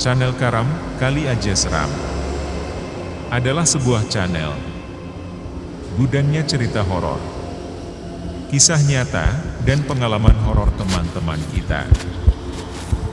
Channel Karam, Kali Aja Seram adalah sebuah channel gudangnya cerita horor, kisah nyata, dan pengalaman horor teman-teman kita.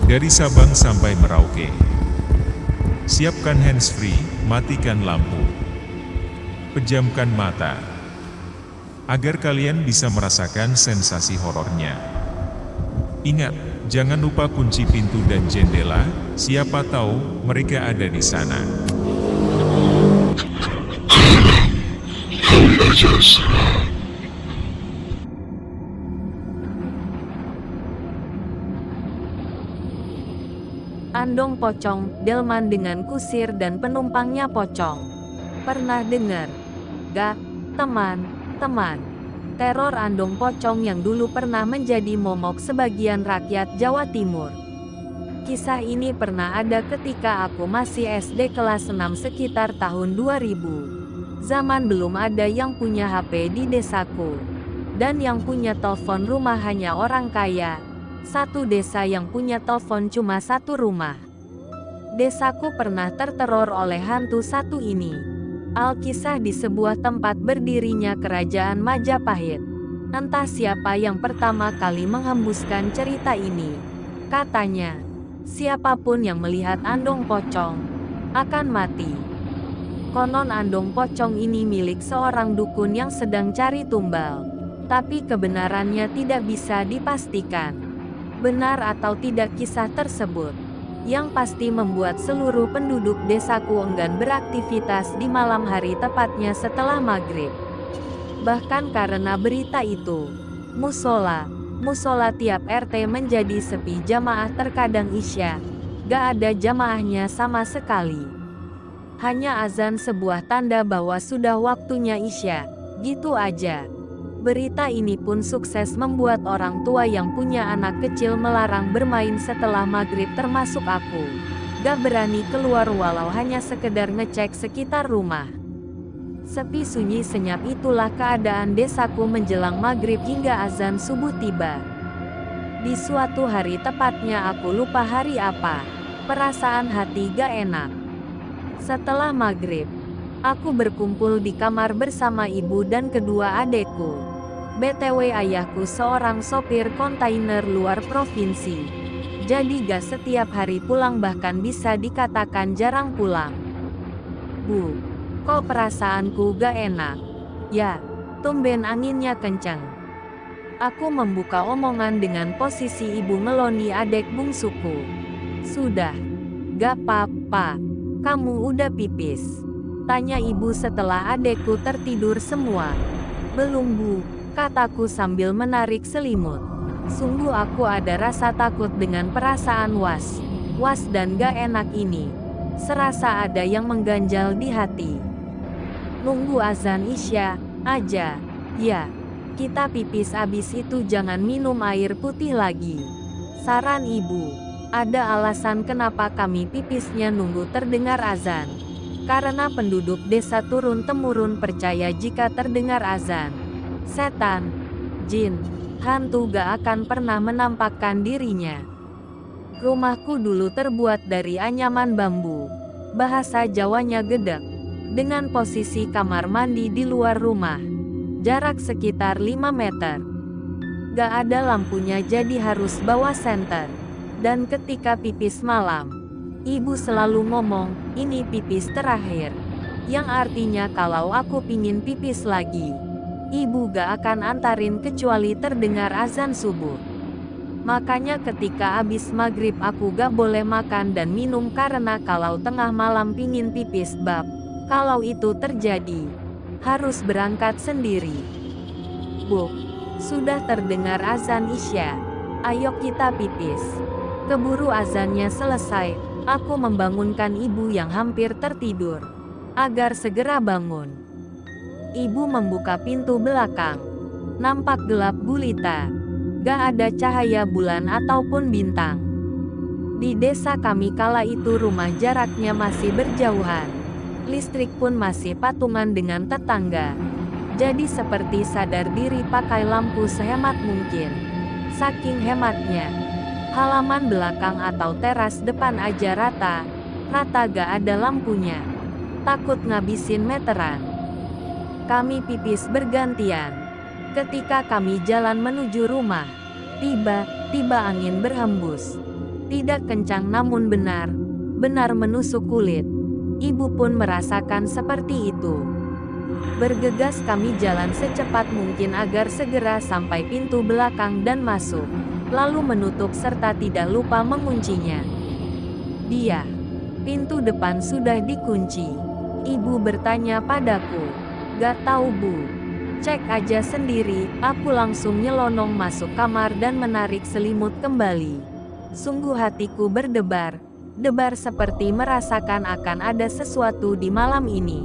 Dari Sabang sampai Merauke. Siapkan handsfree, matikan lampu, pejamkan mata, agar kalian bisa merasakan sensasi horornya. Ingat, jangan lupa kunci pintu dan jendela, siapa tahu mereka ada di sana. Kali Aja Seram. Andong pocong, delman dengan kusir dan penumpangnya pocong. Pernah dengar? Gak, teman-teman? Teror andong pocong yang dulu pernah menjadi momok sebagian rakyat Jawa Timur. Kisah ini pernah ada ketika aku masih SD kelas 6 sekitar tahun 2000. Zaman belum ada yang punya HP di desaku. Dan yang punya telepon rumah hanya orang kaya. Satu desa yang punya telepon cuma satu rumah. Desaku pernah terteror oleh hantu satu ini. Alkisah di sebuah tempat berdirinya kerajaan Majapahit. Entah siapa yang pertama kali menghembuskan cerita ini. Katanya, siapapun yang melihat andong pocong akan mati. Konon andong pocong ini milik seorang dukun yang sedang cari tumbal. Tapi kebenarannya tidak bisa dipastikan. Benar atau tidak kisah tersebut, yang pasti membuat seluruh penduduk desaku enggan beraktivitas di malam hari tepatnya setelah maghrib. Bahkan karena berita itu, musola tiap RT menjadi sepi jamaah terkadang Isya, gak ada jamaahnya sama sekali. Hanya azan sebuah tanda bahwa sudah waktunya Isya, gitu aja. Berita ini pun sukses membuat orang tua yang punya anak kecil melarang bermain setelah maghrib termasuk aku. Gak berani keluar walau hanya sekedar ngecek sekitar rumah. Sepi sunyi senyap itulah keadaan desaku menjelang maghrib hingga azan subuh tiba. Di suatu hari tepatnya aku lupa hari apa, perasaan hati gak enak. Setelah maghrib, aku berkumpul di kamar bersama ibu dan kedua adekku. BTW ayahku seorang sopir kontainer luar provinsi. Jadi gak setiap hari pulang bahkan bisa dikatakan jarang pulang. Bu, kok perasaanku gak enak? Ya, tumben anginnya kencang. Aku membuka omongan dengan posisi ibu ngeloni adek bungsuku. Sudah, gak apa-apa, kamu udah pipis? Tanya ibu setelah adekku tertidur semua. Belum bu, kataku sambil menarik selimut. Sungguh aku ada rasa takut dengan perasaan was dan gak enak ini. Serasa ada yang mengganjal di hati. Nunggu azan Isya aja. Ya, kita pipis abis itu jangan minum air putih lagi. Saran ibu. Ada alasan kenapa kami pipisnya nunggu terdengar azan. Karena penduduk desa turun-temurun percaya jika terdengar azan, setan, jin, hantu gak akan pernah menampakkan dirinya. Rumahku dulu terbuat dari anyaman bambu. Bahasa Jawanya gedek. Dengan posisi kamar mandi di luar rumah. Jarak sekitar 5 meter. Gak ada lampunya jadi harus bawa senter. Dan ketika pipis malam, ibu selalu ngomong, ini pipis terakhir. Yang artinya kalau aku pingin pipis lagi, ibu gak akan antarin kecuali terdengar azan subuh. Makanya ketika abis maghrib aku gak boleh makan dan minum karena kalau tengah malam pingin pipis bab. Kalau itu terjadi, harus berangkat sendiri. Bu, sudah terdengar azan Isya. Ayo kita pipis. Keburu azannya selesai, aku membangunkan ibu yang hampir tertidur, agar segera bangun. Ibu membuka pintu belakang. Nampak gelap gulita. Gak ada cahaya bulan ataupun bintang. Di desa kami kala itu rumah jaraknya masih berjauhan. Listrik pun masih patungan dengan tetangga. Jadi seperti sadar diri pakai lampu sehemat mungkin. Saking hematnya, Halaman belakang atau teras depan aja rata gak ada lampunya. Takut ngabisin meteran. Kami pipis bergantian. Ketika kami jalan menuju rumah, tiba-tiba angin berhembus. Tidak kencang namun benar menusuk kulit. Ibu pun merasakan seperti itu. Bergegas kami jalan secepat mungkin agar segera sampai pintu belakang dan masuk. Lalu menutup serta tidak lupa menguncinya. Pintu depan sudah dikunci. Ibu bertanya padaku. Gak tahu bu. Cek aja sendiri. Aku langsung nyelonong masuk kamar dan menarik selimut kembali. Sungguh hatiku berdebar seperti merasakan akan ada sesuatu di malam ini.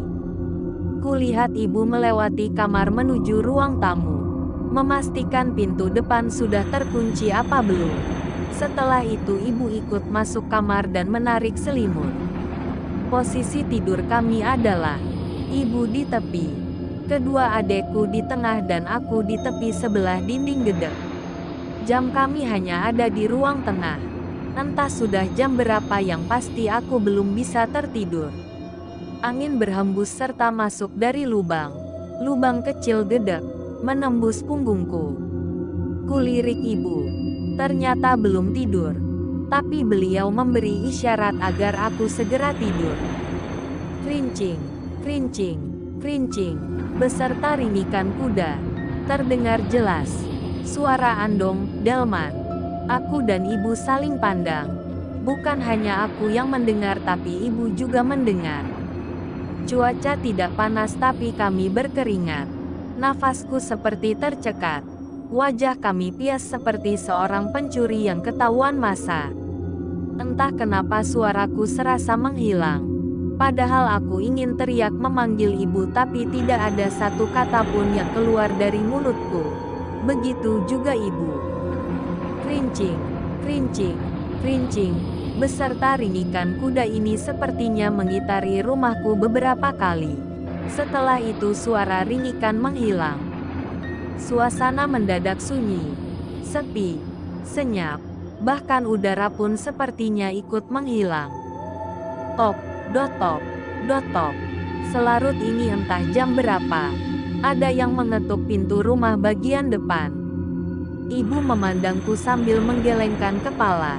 Kulihat ibu melewati kamar menuju ruang tamu. Memastikan pintu depan sudah terkunci apa belum. Setelah itu ibu ikut masuk kamar dan menarik selimut. Posisi tidur kami adalah ibu di tepi, kedua adekku di tengah dan aku di tepi sebelah dinding gedek. Jam kami hanya ada di ruang tengah. Entah sudah jam berapa yang pasti aku belum bisa tertidur. Angin berhembus serta masuk dari lubang kecil gedek, menembus punggungku. Kulirik ibu. Ternyata belum tidur. Tapi beliau memberi isyarat agar aku segera tidur. Krincing, krincing, krincing, beserta ringikan kuda. Terdengar jelas. Suara Andong, Delman. Aku dan ibu saling pandang. Bukan hanya aku yang mendengar tapi ibu juga mendengar. Cuaca tidak panas tapi kami berkeringat. Nafasku seperti tercekat. Wajah kami pias seperti seorang pencuri yang ketahuan masa. Entah kenapa suaraku serasa menghilang. Padahal aku ingin teriak memanggil ibu tapi tidak ada satu kata pun yang keluar dari mulutku. Begitu juga ibu. Krincing, krincing, krincing, beserta ringikan kuda ini sepertinya mengitari rumahku beberapa kali. Setelah itu suara ringikan menghilang. Suasana mendadak sunyi, sepi, senyap, bahkan udara pun sepertinya ikut menghilang. Tok, dotok, dotok. Selarut ini entah jam berapa. Ada yang mengetuk pintu rumah bagian depan. Ibu memandangku sambil menggelengkan kepala.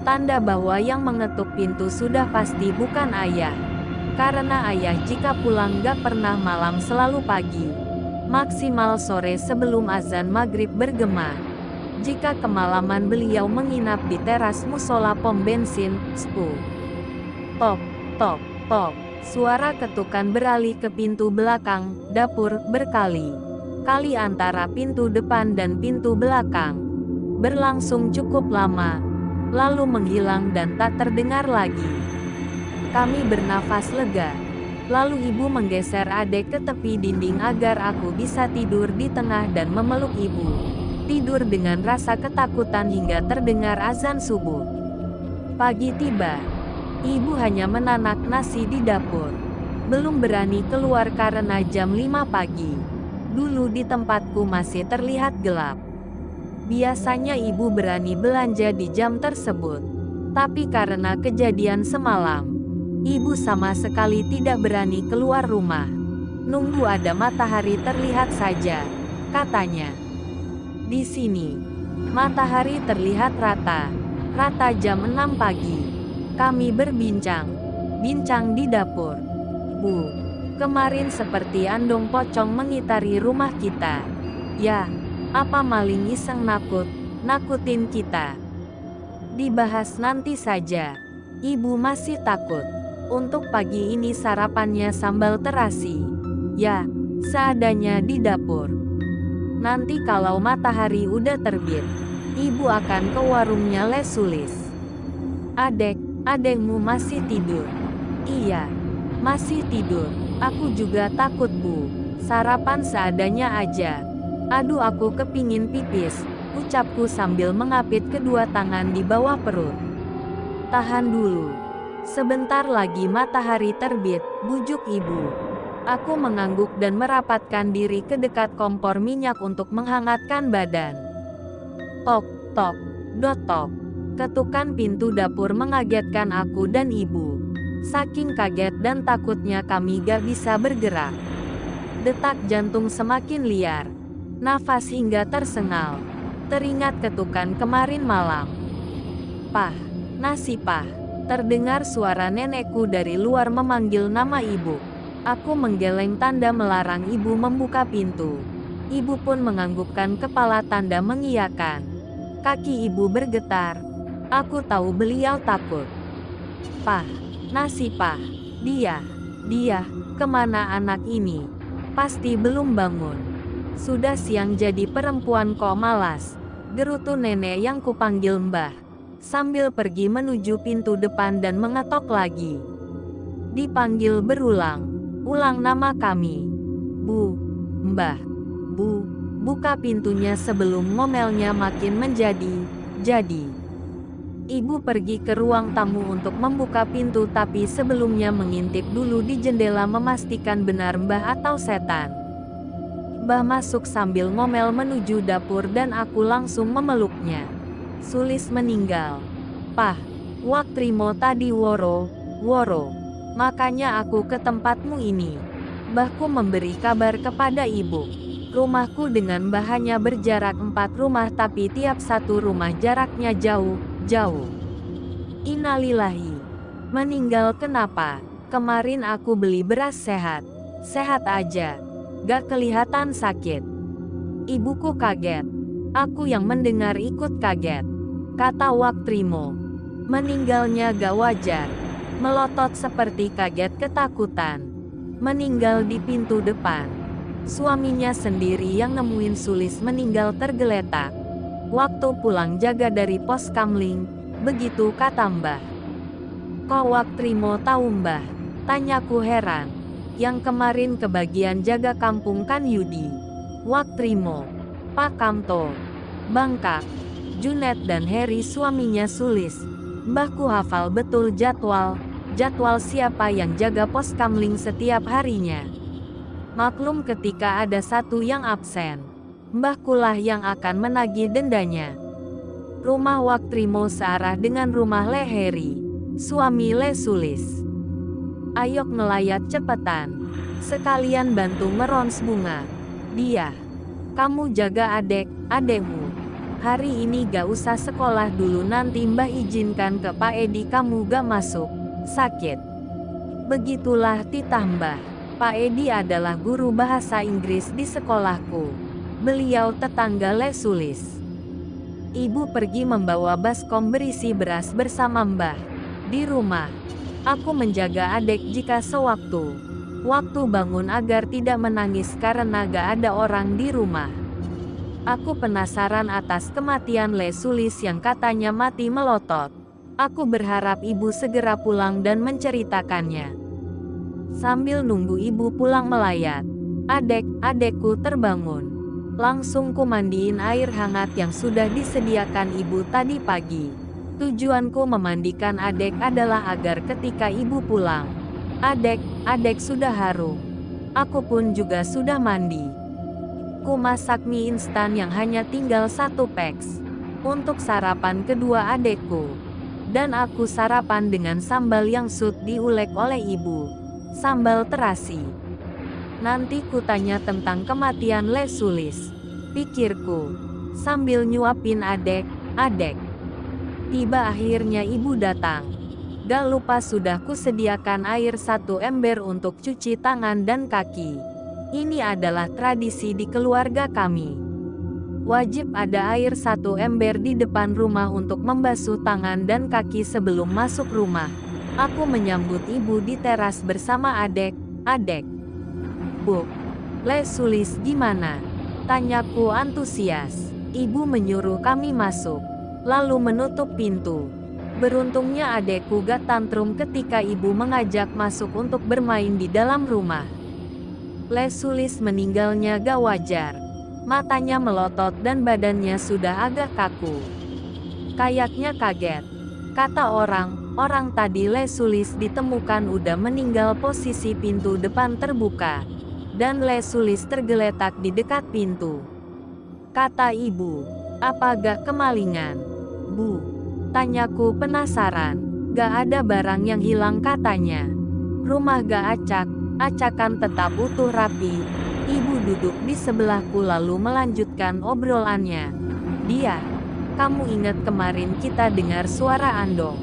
Tanda bahwa yang mengetuk pintu sudah pasti bukan ayah. Karena ayah jika pulang gak pernah malam selalu pagi. Maksimal sore sebelum azan maghrib bergema. Jika kemalaman beliau menginap di teras musola pom bensin, spu. Tok, tok, tok. Suara ketukan beralih ke pintu belakang, dapur, berkali-kali antara pintu depan dan pintu belakang. Berlangsung cukup lama, lalu menghilang dan tak terdengar lagi. Kami bernafas lega. Lalu ibu menggeser adek ke tepi dinding agar aku bisa tidur di tengah dan memeluk ibu. Tidur dengan rasa ketakutan hingga terdengar azan subuh. Pagi tiba. Ibu hanya menanak nasi di dapur. Belum berani keluar karena jam 5 pagi. Dulu di tempatku masih terlihat gelap. Biasanya ibu berani belanja di jam tersebut. Tapi karena kejadian semalam, ibu sama sekali tidak berani keluar rumah. Nunggu ada matahari terlihat saja, katanya. Di sini, matahari terlihat rata jam 6 pagi. Kami berbincang di dapur. Bu, kemarin seperti andong pocong mengitari rumah kita. Ya, apa maling iseng nakutin kita? Dibahas nanti saja. Ibu masih takut. Untuk pagi ini sarapannya sambal terasi. Ya, seadanya di dapur. Nanti kalau matahari udah terbit, ibu akan ke warungnya lesulis. Adekmu masih tidur? Iya, masih tidur. Aku juga takut bu. Sarapan seadanya aja. Aduh aku kepingin pipis, ucapku sambil mengapit kedua tangan di bawah perut. Tahan dulu. Sebentar lagi matahari terbit, bujuk ibu. Aku mengangguk dan merapatkan diri ke dekat kompor minyak untuk menghangatkan badan. Tok, tok, dotok. Ketukan pintu dapur mengagetkan aku dan ibu. Saking kaget dan takutnya kami gak bisa bergerak. Detak jantung semakin liar. Nafas hingga tersengal. Teringat ketukan kemarin malam. "Pah, nasi pah." Terdengar suara nenekku dari luar memanggil nama ibu. Aku menggeleng tanda melarang ibu membuka pintu. Ibu pun menganggukkan kepala tanda mengiyakan. Kaki ibu bergetar. Aku tahu beliau takut. "Pah, nasi pah. Dia, kemana anak ini? Pasti belum bangun. Sudah siang jadi perempuan kok malas," gerutu nenek yang kupanggil mbah. Sambil pergi menuju pintu depan dan mengetok lagi. Dipanggil berulang-ulang nama kami. "Bu, mbah, bu, buka pintunya," sebelum ngomelnya makin menjadi. Ibu pergi ke ruang tamu untuk membuka pintu tapi sebelumnya mengintip dulu di jendela memastikan benar mbah atau setan. Mbah masuk sambil ngomel menuju dapur dan aku langsung memeluknya. "Sulis meninggal. Pah, wak trimo tadi woro. Makanya aku ke tempatmu ini." Mbahku memberi kabar kepada ibu. Rumahku dengan mbah hanya berjarak 4 rumah tapi tiap satu rumah jaraknya jauh. Innalillahi. Meninggal kenapa? Kemarin aku beli beras sehat. Sehat aja. Gak kelihatan sakit. Ibuku kaget. Aku yang mendengar ikut kaget. Kata Wak Trimo. Meninggalnya gak wajar. Melotot seperti kaget ketakutan. Meninggal di pintu depan. Suaminya sendiri yang nemuin Sulis meninggal tergeletak. Waktu pulang jaga dari pos kamling, begitu kata mbah. "Kok Wak Trimo tahu mbah?" Tanyaku heran. "Yang kemarin kebagian jaga kampung kan Yudi, Wak Trimo, Pak Kamto, Bangkak, Junet dan Heri suaminya Sulis." Mbahku hafal betul jadwal siapa yang jaga pos kamling setiap harinya. Maklum ketika ada satu yang absen, mbahkulah yang akan menagih dendanya. Rumah Wak Trimo searah dengan rumah Le Heri, suami Le Sulis. "Ayok ngelayat cepetan. Sekalian bantu merons bunga. Dia. Kamu jaga adekmu. Hari ini gak usah sekolah dulu, nanti mbah izinkan ke Pak Edi kamu gak masuk. Sakit." Begitulah titah mbah. Pak Edi adalah guru bahasa Inggris di sekolahku. Beliau tetangga Le Sulis. Ibu pergi membawa baskom berisi beras bersama mbah. Di rumah, aku menjaga adek jika sewaktu waktu bangun agar tidak menangis karena gak ada orang di rumah. Aku penasaran atas kematian Le Sulis yang katanya mati melotot. Aku berharap ibu segera pulang dan menceritakannya. Sambil nunggu ibu pulang melayat, adekku terbangun. Langsung kumandiin air hangat yang sudah disediakan ibu tadi pagi. Tujuanku memandikan adek adalah agar ketika ibu pulang, adek sudah harum. Aku pun juga sudah mandi. Ku masak mie instan yang hanya tinggal 1 peks untuk sarapan kedua adekku. Dan aku sarapan dengan sambal yang sud diulek oleh ibu. Sambal terasi. Nanti ku tanya tentang kematian Le Sulis, pikirku, sambil nyuapin adek. Tiba akhirnya ibu datang. Gak lupa sudah kusediakan air 1 ember untuk cuci tangan dan kaki. Ini adalah tradisi di keluarga kami. Wajib ada air 1 ember di depan rumah untuk membasuh tangan dan kaki sebelum masuk rumah. Aku menyambut ibu di teras bersama adek. "Bu, Le Sulis gimana?" tanyaku antusias. Ibu menyuruh kami masuk, lalu menutup pintu. Beruntungnya adekku gak tantrum ketika ibu mengajak masuk untuk bermain di dalam rumah. Le Sulis meninggalnya gak wajar. Matanya melotot dan badannya sudah agak kaku. Kayaknya kaget. Kata orang tadi Le Sulis ditemukan udah meninggal, posisi pintu depan terbuka. Dan Le Sulis tergeletak di dekat pintu. Kata ibu, "Apa gak kemalingan?" "Bu, Tanyaku penasaran. Gak ada barang yang hilang katanya. Rumah gak acak, acakan tetap utuh rapi. Ibu duduk di sebelahku lalu melanjutkan obrolannya. Dia, kamu ingat kemarin kita dengar suara Andong?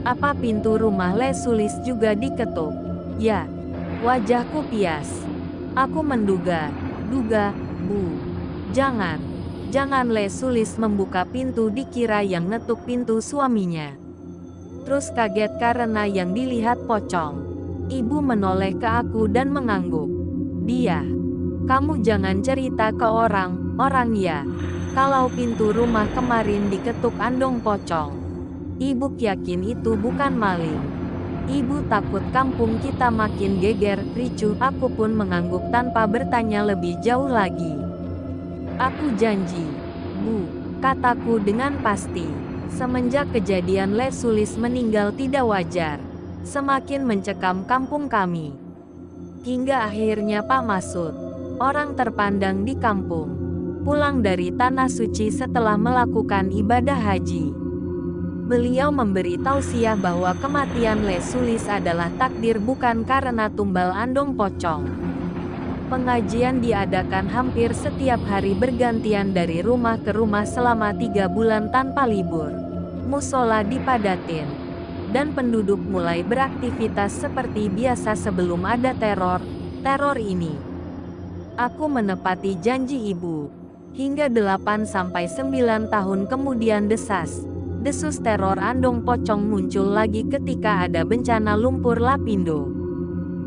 Apa pintu rumah Lesulis juga diketuk? Ya, wajahku pias. Aku menduga, Bu. Jangan Lesulis membuka pintu dikira yang ngetuk pintu suaminya. Terus kaget karena yang dilihat pocong. Ibu menoleh ke aku dan mengangguk. Dia, kamu jangan cerita ke orang ya. Kalau pintu rumah kemarin diketuk Andong pocong. Ibu yakin itu bukan maling. Ibu takut kampung kita makin geger, ricuh. Aku pun mengangguk tanpa bertanya lebih jauh lagi. Aku janji, Bu, kataku dengan pasti. Semenjak kejadian Lesulis meninggal tidak wajar, semakin mencekam kampung kami. Hingga akhirnya Pak Masud, orang terpandang di kampung, pulang dari Tanah Suci setelah melakukan ibadah haji. Beliau memberi tausiah bahwa kematian Lesulis adalah takdir bukan karena tumbal Andong pocong. Pengajian diadakan hampir setiap hari bergantian dari rumah ke rumah selama 3 bulan tanpa libur. Musola dipadatin, dan penduduk mulai beraktivitas seperti biasa sebelum ada teror ini. Aku menepati janji ibu. Hingga 8-9 tahun kemudian desus teror Andong pocong muncul lagi ketika ada bencana lumpur Lapindo.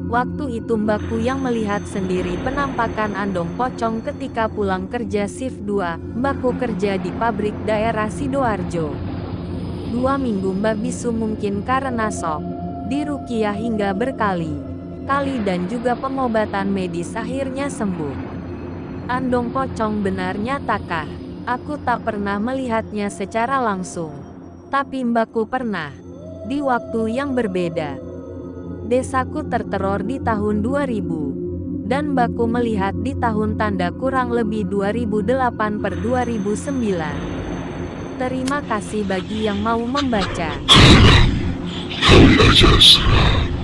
Waktu itu mbakku yang melihat sendiri penampakan Andong pocong ketika pulang kerja shift 2, mbakku kerja di pabrik daerah Sidoarjo. 2 minggu mbak bisu mungkin karena shock, diruqyah hingga berkali-kali dan juga pengobatan medis akhirnya sembuh. Andong pocong benar nyatakah? Aku tak pernah melihatnya secara langsung. Tapi mbakku pernah. Di waktu yang berbeda. Desaku terteror di tahun 2000. Dan mbakku melihat di tahun tanda kurang lebih 2008/2009. Terima kasih bagi yang mau membaca. Kali aja serang.